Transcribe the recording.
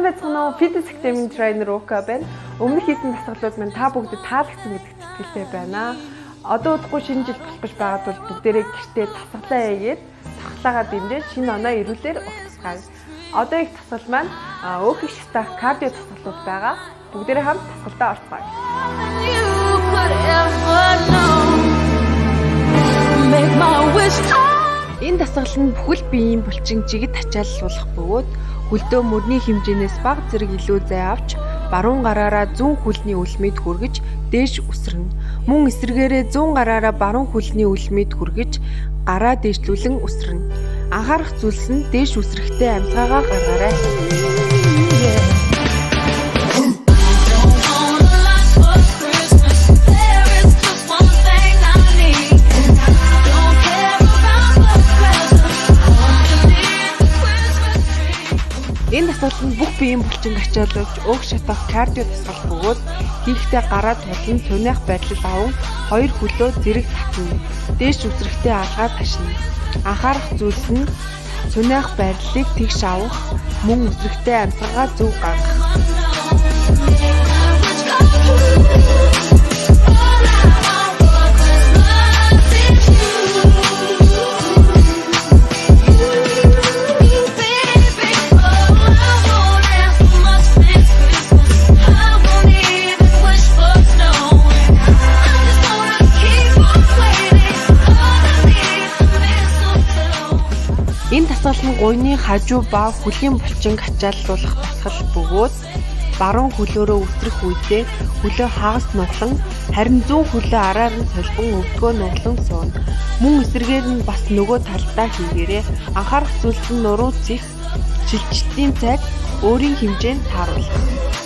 байцгаана уу? Fitness Academy trainer Ука байна. Өмнөх хийсэн дасгалууд маань та бүгдэд таалагдсан гэдэгт итгэлтэй байна. Одоо удахгүй шинэ жил болох гэж байгаад бол бүгдээрээ гэртээ дасгалаа хийгээд тахлагаа дэмжиж шинэ оноо ирүүлэр өгцгаая. Одоо их дасгал маань өөхийг шатаах кардио дасгалууд байгаа. Бүгдээрээ хамт дасгалдаа орцгоё. Энэ дасгал нь бүхэл биеийн булчин жигд ачааллуулах бөгөөд хөлдөө мөрний хэмжээнээс бага зэрэг илүү зай авч баруун гараараа зүүн хөлний үлмэд хүргэж дээш үсрэнэ. Мөн эсрэгээрээ зүүн гараараа баруун хөлний үлмэд хүргэж гараа дээшлүүлэн үсрэнэ. Анхаарах зүйлс нь дээш үсрэхтэй амьсгаагаа гаргаарай. Энэ дасгал нь бүх биеийн булчин ачаалуулж өөх шатах кардио дасгал бөгөөд хийхдээ гараа тулан цунах байдлыг аван хоёр хөлөө зэрэг татна. Дээш үсрэхтэй алгаа ташна. Анхаарах зүйлс нь цунах байдлыг тэгш авах, мөн үсрэхтэй амьсгалаа зөв гаргах. Энэ дасгал нь гуйны хажуу ба хөлийн булчинг ачааллуулах дасгал бөгөөд баруун хөлөөрөө үсрэх үедээ хөлөө хагас нуглан харин зүүн хөлөө араар нь солбон өвдгөө нуглан сууна. Мөн эсрэгээр нь бас нөгөө талдаа хийгээрэй. Анхаарах зүйлс нь нуруу цэх, шилжилтийн цайг өөрийн хэмжээнд тааруулах.